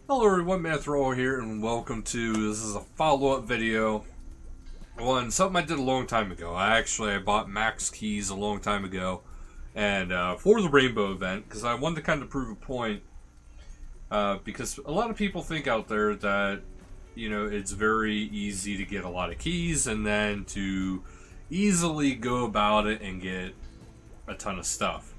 Hello everyone, Manithral here, and welcome to, this is a follow-up video on something I did a long time ago. I bought max keys a long time ago, and for the rainbow event, because I wanted to kind of prove a point, because a lot of people think out there that, you know, it's very easy to get a lot of keys, and then to easily go about it and get a ton of stuff,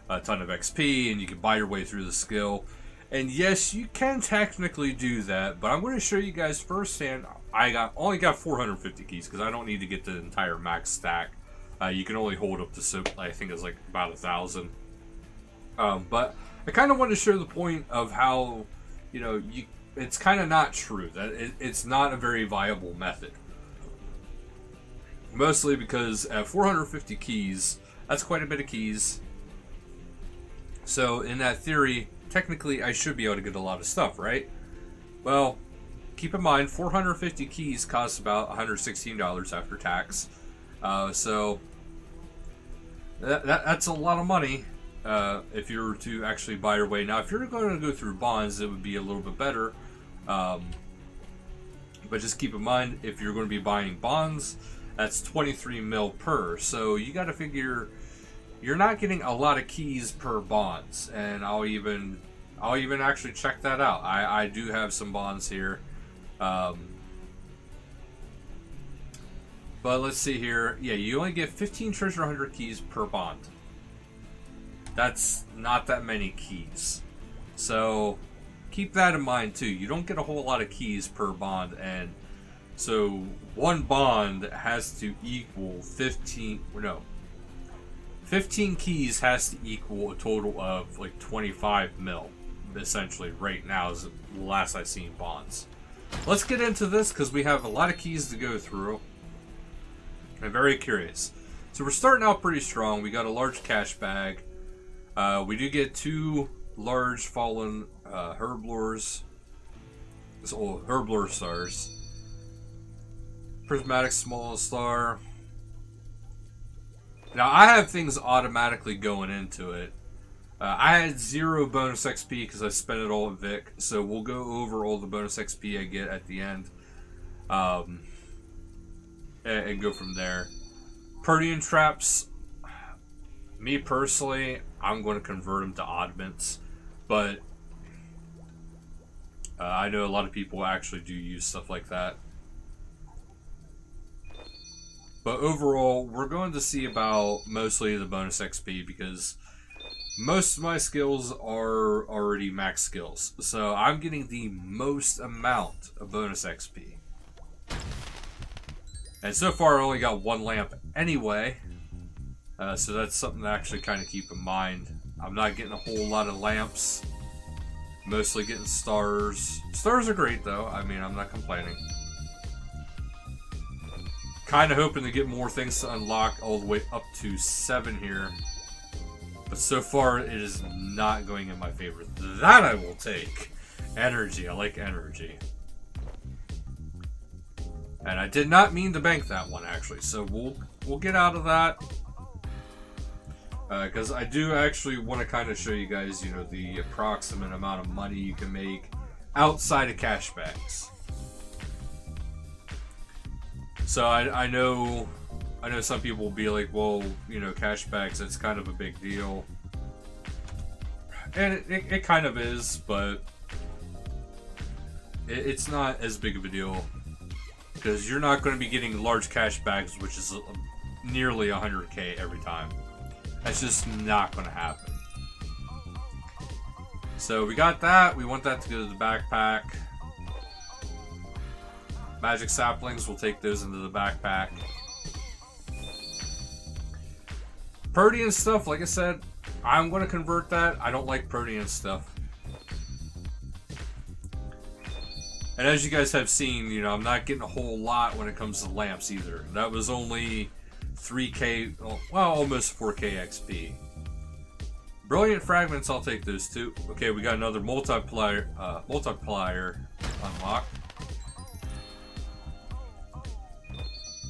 a ton of XP, and you can buy your way through the skill. And yes, you can technically do that, but I'm going to show you guys firsthand. I only got 450 keys because I don't need to get the entire max stack. You can only hold up to, so I think it's like about 1,000. But I kind of want to show the point of how, you know, it's kind of not true that it's not a very viable method. Mostly because at 450 keys, that's quite a bit of keys. So in that theory, technically I should be able to get a lot of stuff, right? Well, keep in mind 450 keys costs about $116 after tax. So that's a lot of money if you were to actually buy your way. Now, if you're going to go through bonds, it would be a little bit better. But just keep in mind, if you're going to be buying bonds, that's 23 mil per. So you got to figure you're not getting a lot of keys per bonds, and I'll even actually check that out. I do have some bonds here, but let's see here. Yeah, you only get 15 treasure hunter keys per bond. That's not that many keys, so keep that in mind too. You don't get a whole lot of keys per bond, and so one bond has to equal 15 keys has to equal a total of like 25 mil, essentially, right now, is the last I've seen bonds. Let's get into this because we have a lot of keys to go through. I'm very curious. So we're starting out pretty strong. We got a large cash bag. We do get 2 large fallen herblores. So herblore stars. Prismatic small star. Now, I have things automatically going into it. I had 0 bonus XP because I spent it all at Vic, so we'll go over all the bonus XP I get at the end, and go from there. Protean traps, me personally, I'm going to convert them to oddments, but I know a lot of people actually do use stuff like that. But overall, we're going to see about mostly the bonus XP because most of my skills are already max skills. So I'm getting the most amount of bonus XP. And so far I only got 1 lamp anyway. So that's something to actually kind of keep in mind. I'm not getting a whole lot of lamps. Mostly getting stars. Stars are great though. I mean, I'm not complaining. Kind of hoping to get more things to unlock all the way up to 7 here. But so far, it is not going in my favor. That I will take. Energy. I like energy. And I did not mean to bank that one, actually. So we'll get out of that. Because I do actually want to kind of show you guys, you know, the approximate amount of money you can make outside of cash bags. So I know some people will be like, well, you know, cash bags, that's kind of a big deal. And it kind of is, but it's not as big of a deal. Because you're not going to be getting large cash bags, which is nearly 100k every time. That's just not going to happen. So we got that. We want that to go to the backpack. Magic saplings, we'll take those into the backpack. Protean stuff, like I said, I'm going to convert that. I don't like Protean stuff. And as you guys have seen, you know, I'm not getting a whole lot when it comes to lamps either. That was only 3k, well, almost 4k XP. Brilliant fragments, I'll take those too. Okay, we got another multiplier unlocked.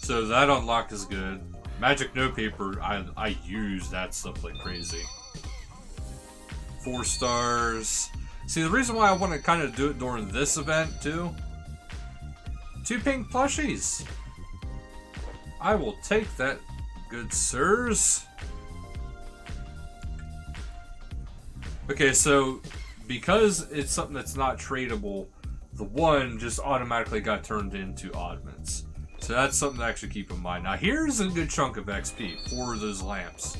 So that unlock is good. Magic notepaper, I use that stuff like crazy. 4 stars. See, the reason why I want to kind of do it during this event, too. 2 pink plushies. I will take that, good sirs. Okay, so because it's something that's not tradable, the 1 just automatically got turned into oddments. So that's something to actually keep in mind. Now here's a good chunk of XP for those lamps.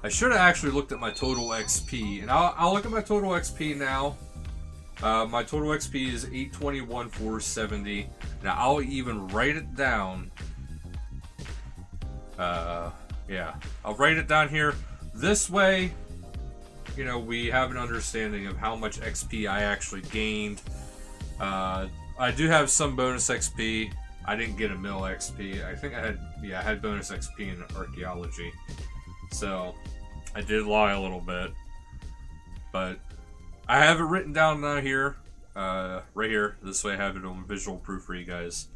I should have actually looked at my total XP, and I'll look at my total XP now. My total XP is 821,470. Now I'll even write it down. Yeah, I'll write it down here. This way, you know, we have an understanding of how much XP I actually gained. I do have some bonus XP. I didn't get a mill XP. I think I had bonus XP in archaeology. So I did lie a little bit, but I have it written down now here, right here. This way I have it on visual proof for you guys.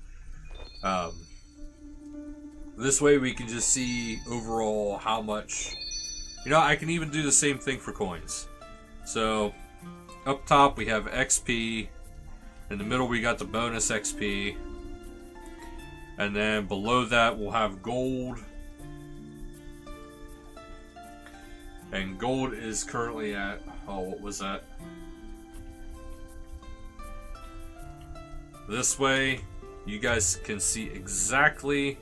This way we can just see overall how much. You know, I can even do the same thing for coins. So up top we have XP. In the middle we got the bonus XP. And then below that we'll have gold. And gold is currently at, oh, what was that? This way, you guys can see exactly,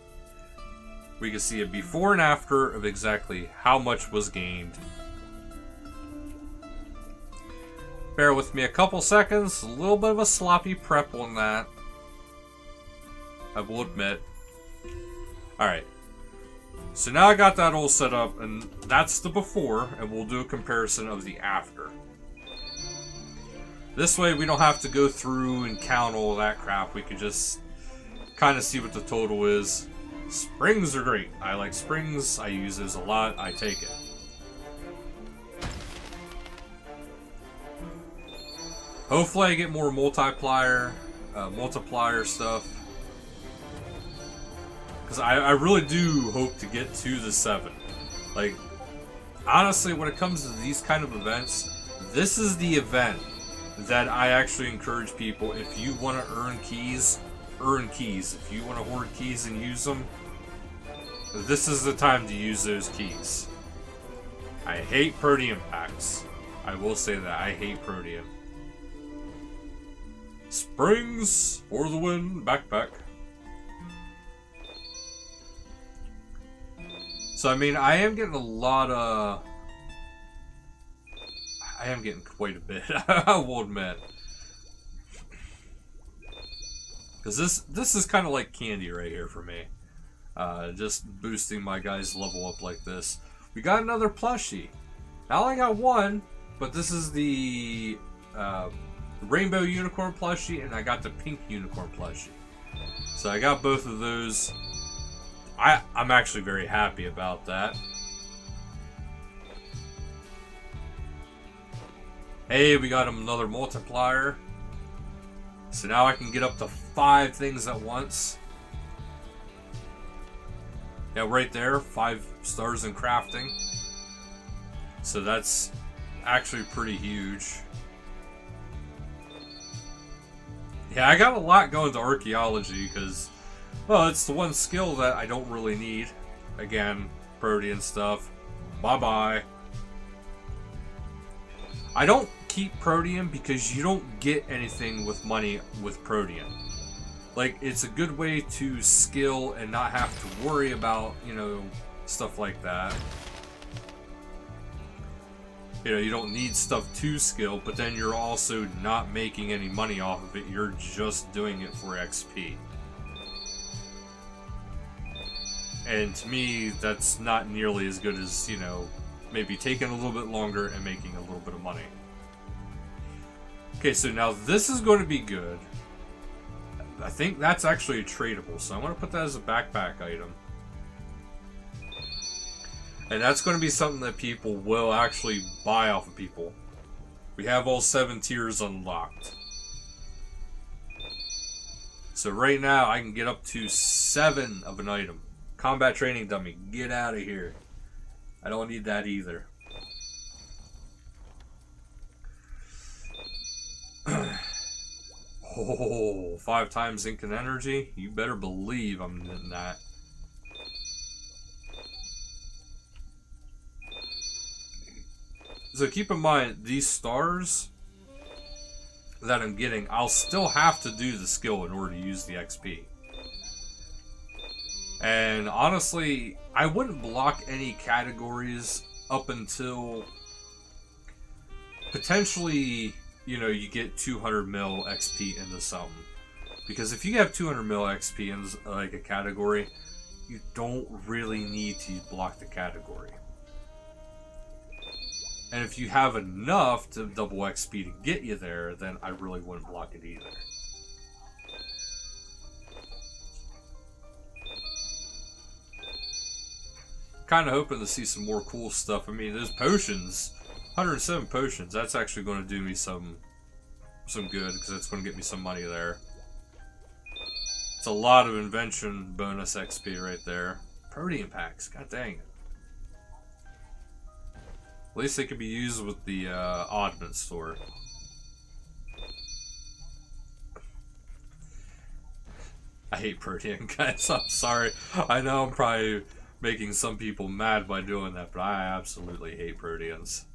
we can see a before and after of exactly how much was gained. Bear with me a couple seconds, a little bit of a sloppy prep on that, I will admit. Alright. So now I got that all set up, and that's the before, and we'll do a comparison of the after. This way we don't have to go through and count all that crap, we can just kind of see what the total is. Springs are great. I like springs, I use those a lot, I take it. Hopefully I get more multiplier stuff. Because I really do hope to get to the 7. Like, honestly, when it comes to these kind of events, this is the event that I actually encourage people. If you want to earn keys, earn keys. If you want to hoard keys and use them, this is the time to use those keys. I hate Protean packs. I will say that. I hate Protean. Springs for the win. Backpack. So, I mean, I am getting a lot of... I am getting quite a bit, I will admit. Because this is kind of like candy right here for me. Just boosting my guys' level up like this. We got another plushie. Now I got one, but this is the rainbow unicorn plushie, and I got the pink unicorn plushie. So I got both of those. I'm actually very happy about that. Hey, we got another multiplier. So now I can get up to 5 things at once. Yeah, right there, 5 stars in crafting. So that's actually pretty huge. Yeah, I got a lot going to archaeology because, well, it's the one skill that I don't really need. Again, Protean stuff. Bye-bye. I don't keep Protean because you don't get anything with money with Protean. Like, it's a good way to skill and not have to worry about, you know, stuff like that. You know, you don't need stuff to skill, but then you're also not making any money off of it. You're just doing it for XP. And to me, that's not nearly as good as, you know, maybe taking a little bit longer and making a little bit of money. Okay, so now this is going to be good. I think that's actually tradable, so I'm going to put that as a backpack item. And that's going to be something that people will actually buy off of people. We have all 7 tiers unlocked. So right now, I can get up to 7 of an item. Combat training dummy, get out of here. I don't need that either. Oh, 5 times ink and energy? You better believe I'm getting that. So keep in mind, these stars that I'm getting, I'll still have to do the skill in order to use the XP. And honestly, I wouldn't block any categories up until potentially, you know, you get 200 mil XP into something. Because if you have 200 mil XP in like a category, you don't really need to block the category. And if you have enough to double XP to get you there, then I really wouldn't block it either. Kind of hoping to see some more cool stuff. I mean, those potions, 107 potions, that's actually going to do me some good, because it's going to get me some money there. It's a lot of invention bonus XP right there. Protein packs, god dang it. At least they can be used with the oddment store. I hate protein, guys. I'm sorry. I know I'm probably making some people mad by doing that, but I absolutely hate proteins.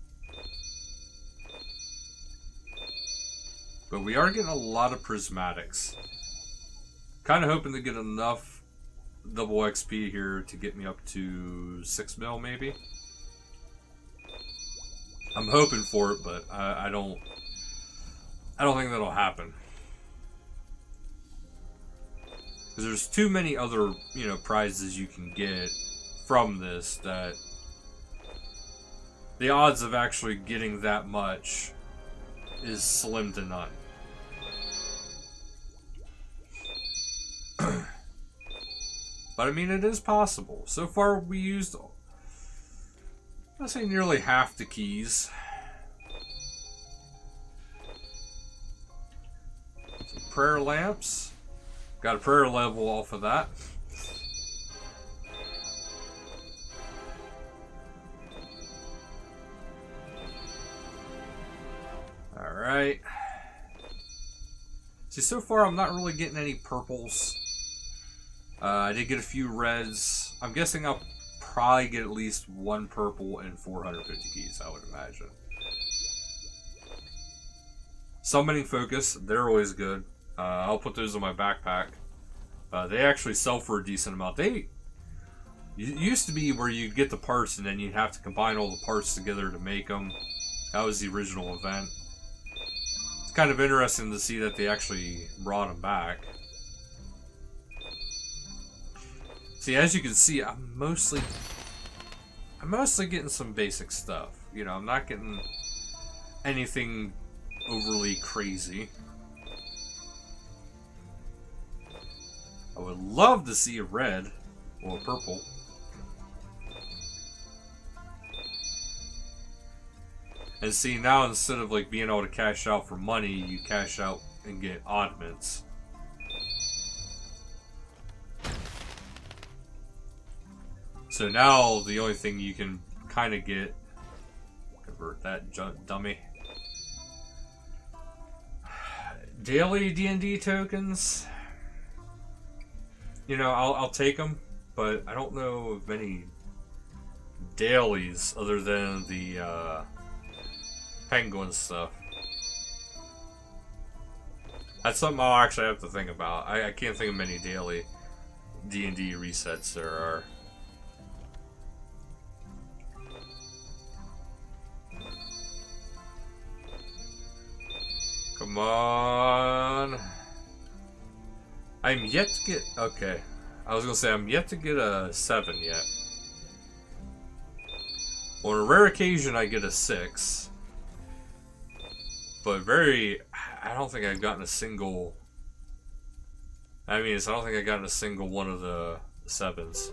But we are getting a lot of prismatics. Kind of hoping to get enough double XP here to get me up to 6 mil maybe. I'm hoping for it, but I don't think that'll happen. Because there's too many other, you know, prizes you can get from this that the odds of actually getting that much is slim to none. But I mean, it is possible. So far we used, I'd say, nearly half the keys. Some prayer lamps. Got a prayer level off of that. Alright. See, so far I'm not really getting any purples. I did get a few reds. I'm guessing I'll probably get at least 1 purple and 450 keys, I would imagine. Summoning focus, they're always good. I'll put those in my backpack. They actually sell for a decent amount. They used to be where you'd get the parts and then you'd have to combine all the parts together to make them. That was the original event. It's kind of interesting to see that they actually brought them back. See, as you can see, I'm mostly getting some basic stuff. You know, I'm not getting anything overly crazy. I would love to see a red or a purple. And see, now instead of like being able to cash out for money, you cash out and get oddments. So now the only thing you can kind of get, convert that dummy, daily D&D tokens. You know, I'll take them, but I don't know of many dailies other than the penguin stuff. That's something I'll actually have to think about. I can't think of many daily D&D resets there are. Come on. I'm yet to get... Okay. I was going to say, I'm yet to get a 7 yet. On a rare occasion, I get a 6. But I don't think I've gotten a single... I don't think I've gotten a single one of the 7s.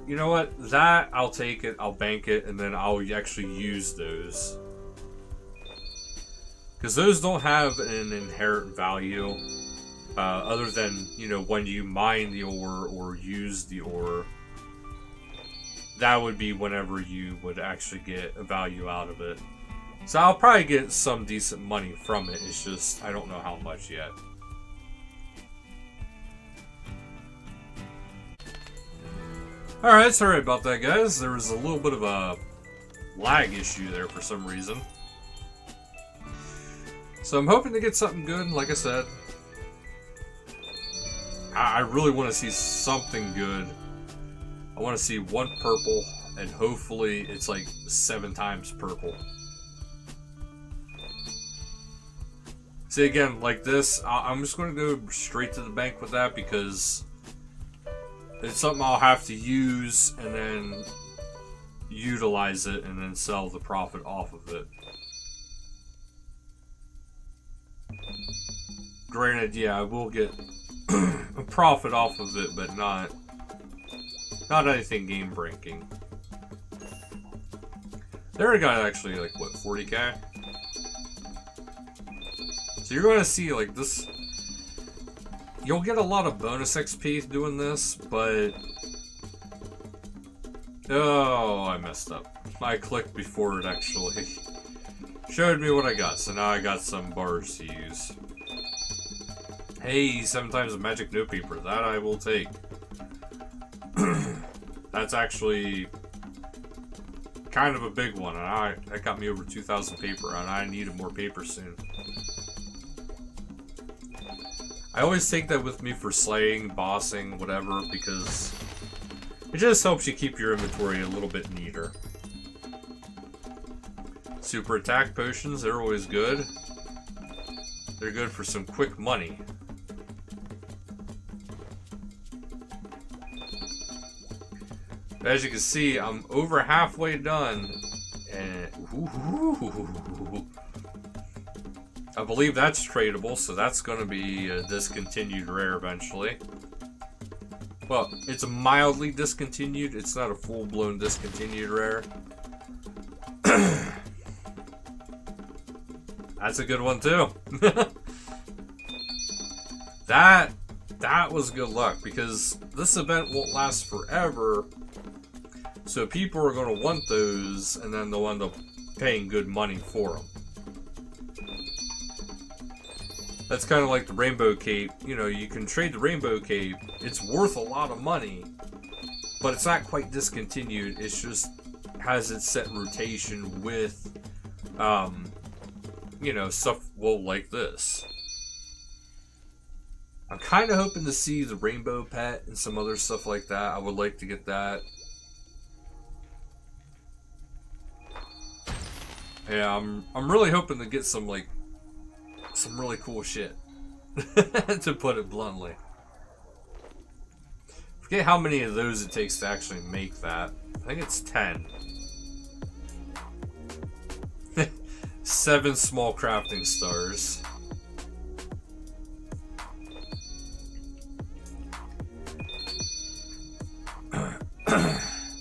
You know what? That, I'll take it, I'll bank it, and then I'll actually use those. Because those don't have an inherent value, other than, you know, when you mine the ore or use the ore. that would be whenever you would actually get a value out of it. So I'll probably get some decent money from it. It's just, I don't know how much yet. Alright, sorry about that, guys. There was a little bit of a lag issue there for some reason. So I'm hoping to get something good, like I said. I really want to see something good. I want to see one purple, and hopefully it's like 7 times purple. See, again, like this, I'm just going to go straight to the bank with that because it's something I'll have to use and then utilize it and then sell the profit off of it. Granted, yeah, I will get a profit off of it, but not anything game breaking. There I got actually like what, 40k? So you're going to see like this. You'll get a lot of bonus XP doing this, but oh, I messed up. I clicked before it actually showed me what I got. So now I got some bars to use. Hey, 7 times of magic notepaper. That I will take. That's actually kind of a big one, and that got me over 2,000 paper, and I needed more paper soon. I always take that with me for slaying, bossing, whatever, because it just helps you keep your inventory a little bit neater. Super attack potions, they're always good. They're good for some quick money. As you can see, I'm over halfway done, and I believe that's tradable, so that's going to be a discontinued rare eventually. Well, it's a mildly discontinued, it's not a full-blown discontinued rare. That's a good one too. That was good luck, because this event won't last forever. So people are going to want those, and then they'll end up paying good money for them. That's kind of like the Rainbow Cape. You know, you can trade the Rainbow Cape. It's worth a lot of money, but it's not quite discontinued. It's just has its set rotation with, you know, stuff, well, like this. I'm kind of hoping to see the Rainbow Pet and some other stuff like that. I would like to get that. Yeah, I'm really hoping to get some, like, some really cool shit. To put it bluntly. Forget how many of those it takes to actually make that. I think it's 10. 7 small crafting stars.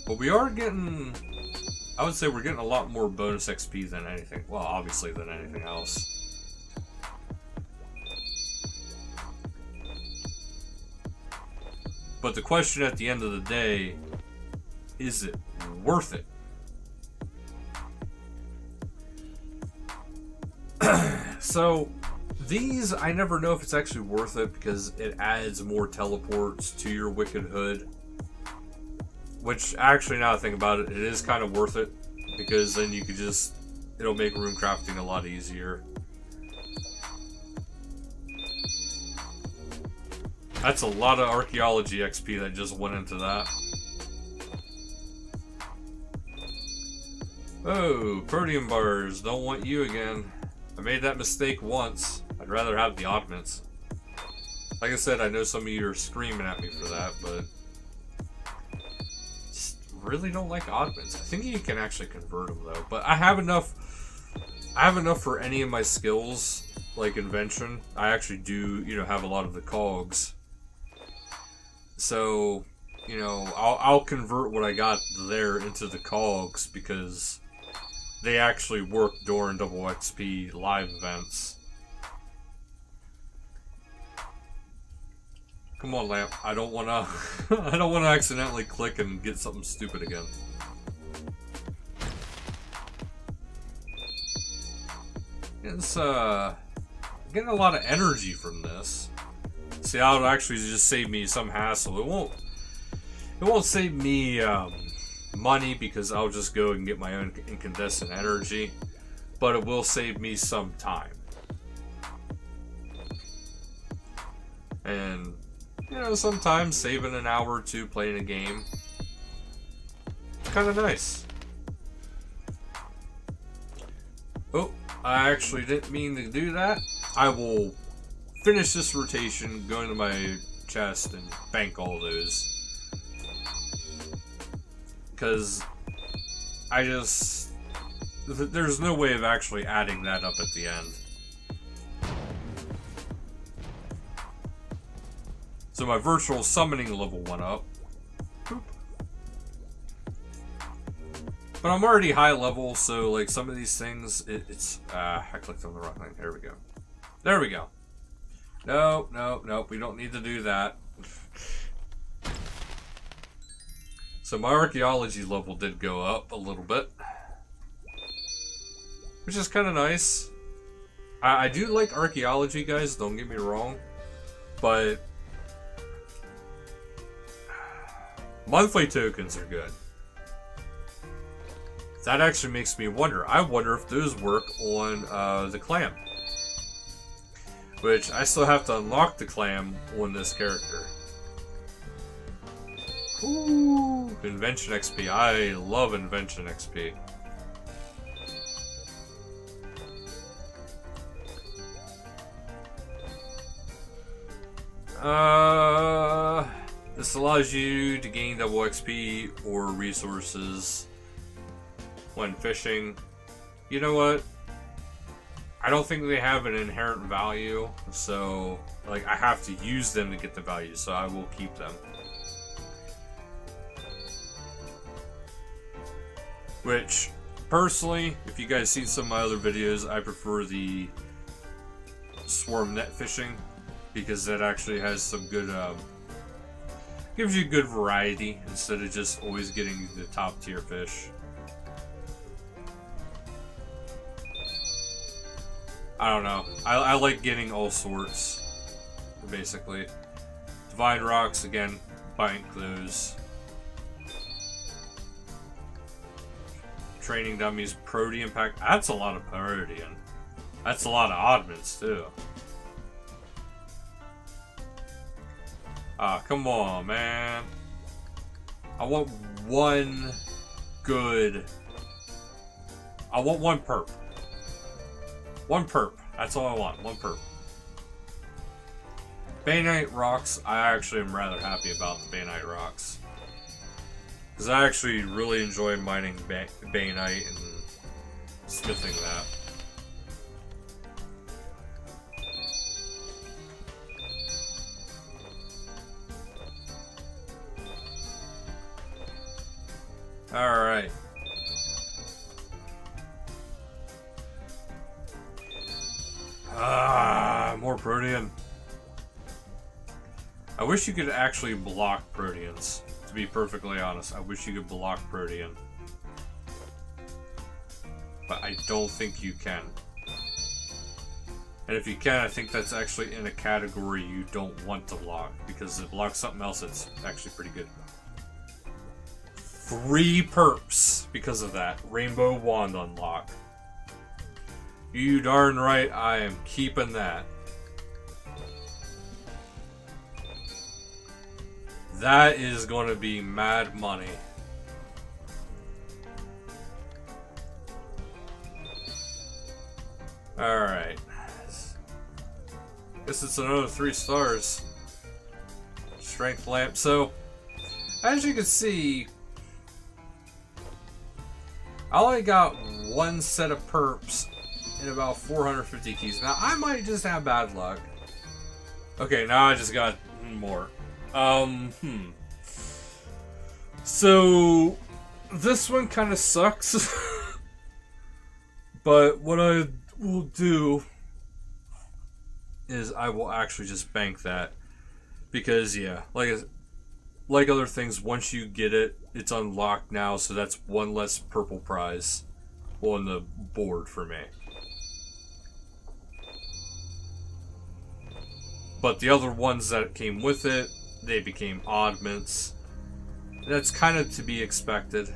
But we are getting, I would say we're getting a lot more bonus XP than anything. Well, obviously than anything else. But the question at the end of the day, is it worth it? So, these, I never know if it's actually worth it because it adds more teleports to your Wicked Hood. Which, actually, now that I think about it, it is kind of worth it. Because then you could just, it'll make room crafting a lot easier. That's a lot of archaeology XP that just went into that. Oh, protein bars. Don't want you again. I made that mistake once. I'd rather have the augments. Like I said, I know some of you are screaming at me for that, but just really don't like augments. I think you can actually convert them though. But I have enough for any of my skills, like invention. I actually do, you know, have a lot of the cogs. So, you know, I'll convert what I got there into the cogs because they actually work during double XP live events. Come on, lamp. I don't wanna I don't wanna accidentally click and get something stupid again. It's getting a lot of energy from this. See, that'll actually just save me some hassle. It won't save me money because I'll just go and get my own incandescent energy, but it will save me some time. And you know, sometimes saving an hour or two playing a game, it's kind of nice. Oh, I actually didn't mean to do that. I will finish this rotation, go into my chest, and bank all those. Because there's no way of actually adding that up at the end. So my virtual summoning level went up. Boop. But I'm already high level, so like some of these things, I clicked on the wrong thing. There we go. There we go. Nope, we don't need to do that. So my archaeology level did go up a little bit, which is kind of nice. I do like archaeology, guys, don't get me wrong, but monthly tokens are good. That actually makes me wonder. I wonder if those work on the clam. Which, I still have to unlock the clam on this character. Ooh, Invention XP. I love Invention XP. This allows you to gain double XP or resources when fishing. You know what? I don't think they have an inherent value, so like I have to use them to get the value, so I will keep them. Which, personally, if you guys seen some of my other videos, I prefer the swarm net fishing because that actually has some good, gives you good variety instead of just always getting the top tier fish. I don't know. I like getting all sorts, basically. Divine rocks, again, bank those. Training dummies, protean pack. That's a lot of protean. That's a lot of oddments, too. Ah, come on, man. I want one good... I want one perp. One perp. That's all I want. One perp. Bainite rocks, I actually am rather happy about the Bainite rocks. Because I actually really enjoy mining Bainite and smithing that. Alright. More protean. I wish you could actually block proteans. To be perfectly honest, I wish you could block protean. But I don't think you can. And if you can, I think that's actually in a category you don't want to block. Because it blocks something else that's actually pretty good. 3 perps because of that. Rainbow Wand unlock. You darn right I am keeping that. That is going to be mad money. Alright. Guess it's another 3 stars. Strength lamp. So, as you can see, I only got 1 set of perps and about 450 keys. Now, I might just have bad luck. Okay, now I just got more. So, this one kind of sucks. But what I will do is I will actually just bank that. Because, yeah, like other things, once you get it, it's unlocked now, so that's 1 less purple prize on the board for me. But the other ones that came with it, they became oddments. That's kind of to be expected.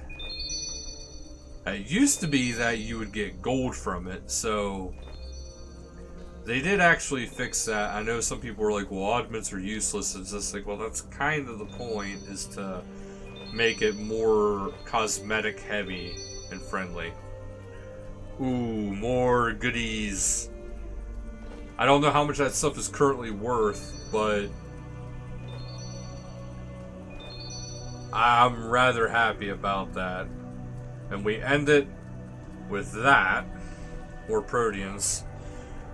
It used to be that you would get gold from it, so they did actually fix that. I know some people were like, well, oddments are useless. It's just like, well, that's kind of the point, is to make it more cosmetic heavy and friendly. Ooh, more goodies. I don't know how much that stuff is currently worth, but I'm rather happy about that. And we end it with that, or Proteans.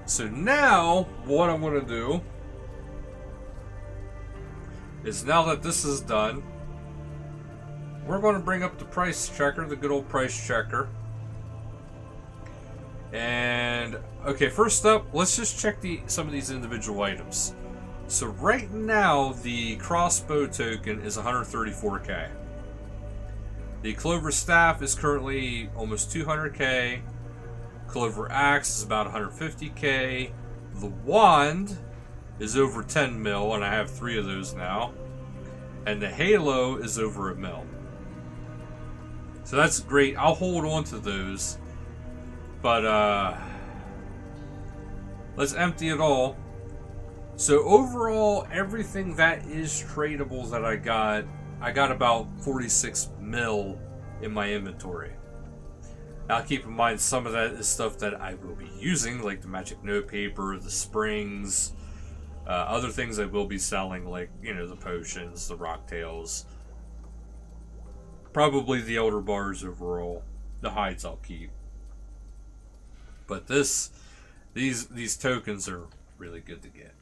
So now, what I'm going to do is, now that this is done, we're going to bring up the price checker, the good old price checker. And, okay, first up, let's just check some of these individual items. So right now, the crossbow token is 134k. The Clover Staff is currently almost 200k. Clover Axe is about 150k. The Wand is over 10 mil, and I have 3 of those now. And the Halo is over a mil. So that's great. I'll hold on to those. But, let's empty it all. So overall, everything that is tradable that I got about 46 mil in my inventory. Now keep in mind, some of that is stuff that I will be using, like the magic notepaper, the springs, other things I will be selling, like, you know, the potions, the rocktails, probably the elder bars overall. The hides I'll keep. But these tokens are really good to get.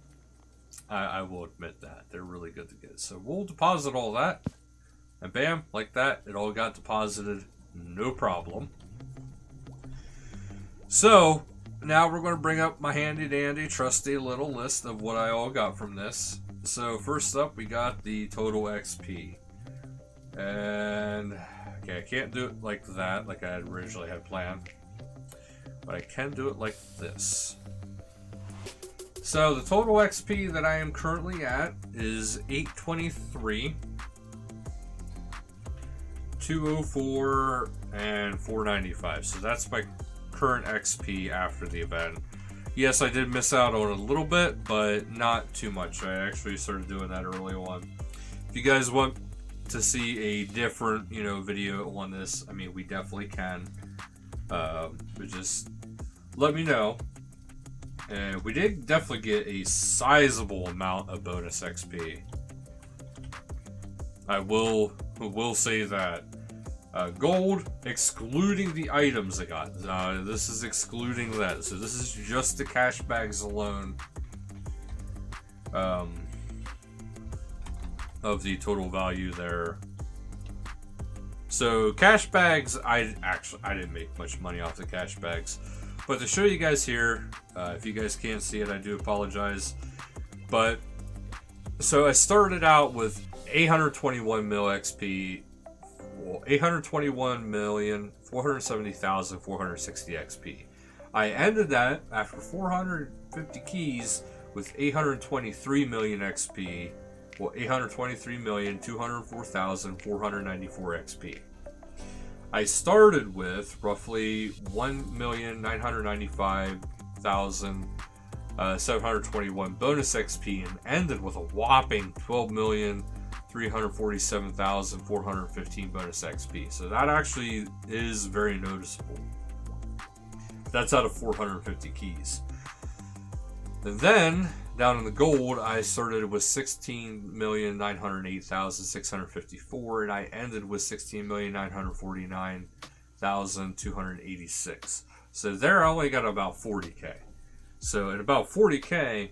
I will admit that. They're really good to get. So we'll deposit all that. And bam, like that, it all got deposited. No problem. So, now we're going to bring up my handy dandy trusty little list of what I all got from this. So first up, we got the total XP. And, okay, I can't do it like that, like I originally had planned. But I can do it like this. So the total XP that I am currently at is 823, 204, and 495. So that's my current XP after the event. Yes, I did miss out on a little bit, but not too much. I actually started doing that early on. If you guys want to see a different, you know, video on this, I mean, we definitely can. But just let me know. And we did definitely get a sizable amount of bonus XP. I will say that. Gold, excluding the items I got. This is excluding that. So this is just the cash bags alone. Of the total value there. So cash bags, I didn't make much money off the cash bags. But to show you guys here, if you guys can't see it, I do apologize. But, so I started out with 821 mil XP, 821,470,460 XP. I ended that after 450 keys with 823 million XP, well, 823,204,494 XP. I started with roughly 1,995,721 bonus XP and ended with a whopping 12,347,415 bonus XP. So that actually is very noticeable. That's out of 450 keys. And then, down in the gold, I started with 16,908,654, and I ended with 16,949,286. So there I only got about 40k. So at about 40k,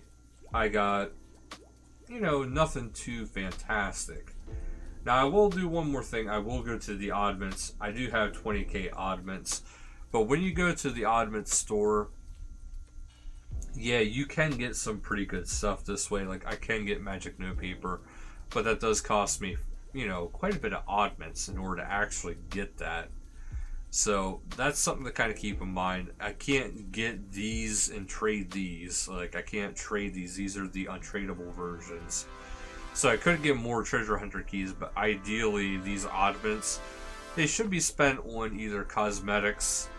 I got, you know, nothing too fantastic. Now I will do one more thing. I will go to the oddments. I do have 20k oddments. But when you go to the oddments store, yeah, you can get some pretty good stuff this way. Like, I can get magic notepaper, but that does cost me, you know, quite a bit of oddments in order to actually get that. So that's something to kind of keep in mind. I can't get these and trade these. Like, I can't trade these. These are the untradeable versions. So I could get more treasure hunter keys, but ideally these oddments, they should be spent on either cosmetics,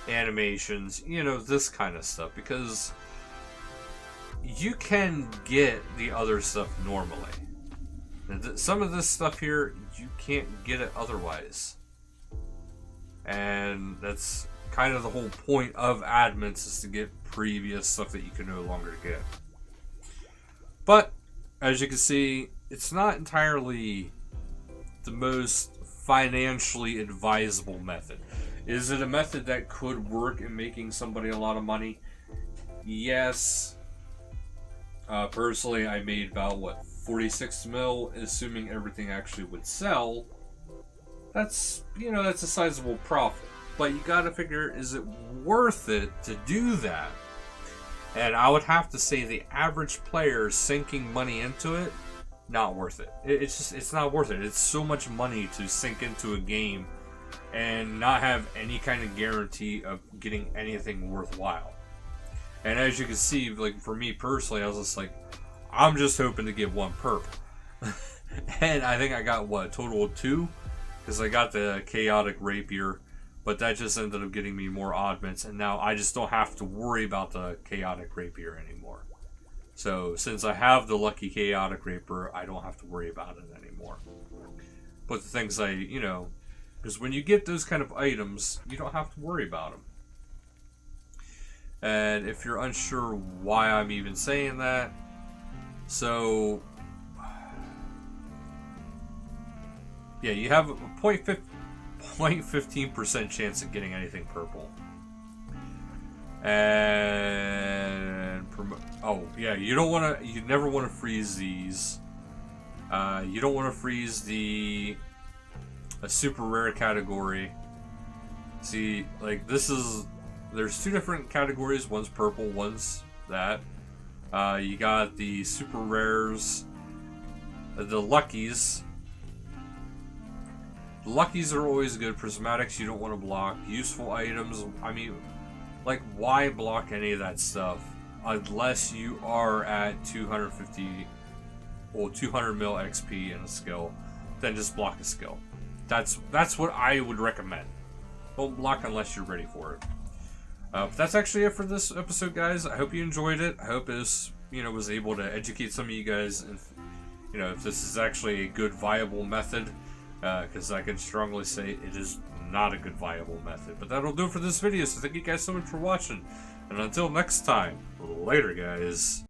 animations, you know, this kind of stuff, because you can get the other stuff normally. Some of this stuff here, you can't get it otherwise. And that's kind of the whole point of admins, is to get previous stuff that you can no longer get. But as you can see, it's not entirely the most financially advisable method. Is it a method that could work in making somebody a lot of money? Yes. Personally, I made about, what, 46 mil, assuming everything actually would sell. That's, you know, that's a sizable profit. But you gotta figure, is it worth it to do that? And I would have to say the average player sinking money into it, not worth it. It's not worth it. It's so much money to sink into a game and not have any kind of guarantee of getting anything worthwhile. And as you can see, like, for me personally, I was just like, I'm just hoping to get one perp. And I think I got, what, a total of 2? Because I got the chaotic rapier, but that just ended up getting me more oddments, and now I just don't have to worry about the chaotic rapier anymore. So since I have the lucky chaotic rapier, I don't have to worry about it anymore. But the things you know, because when you get those kind of items, you don't have to worry about them. And if you're unsure why I'm even saying that, so yeah, you have a 0.15% chance of getting anything purple. And oh yeah, you never want to freeze these. You don't want to freeze a super rare category. See, like, there's 2 different categories. One's purple, one's that. You got the super rares, the luckies. The luckies are always good. Prismatics you don't want to block. Useful items, I mean, like, why block any of that stuff unless you are at 200 mil XP in a skill? Then just block a skill. That's what I would recommend. Don't block unless you're ready for it. But that's actually it for this episode, guys. I hope you enjoyed it. I hope this, you know, was able to educate some of you guys, and, you know, if this is actually a good viable method. Because I can strongly say it is not a good viable method. But that'll do it for this video, so thank you guys so much for watching. And until next time, later, guys.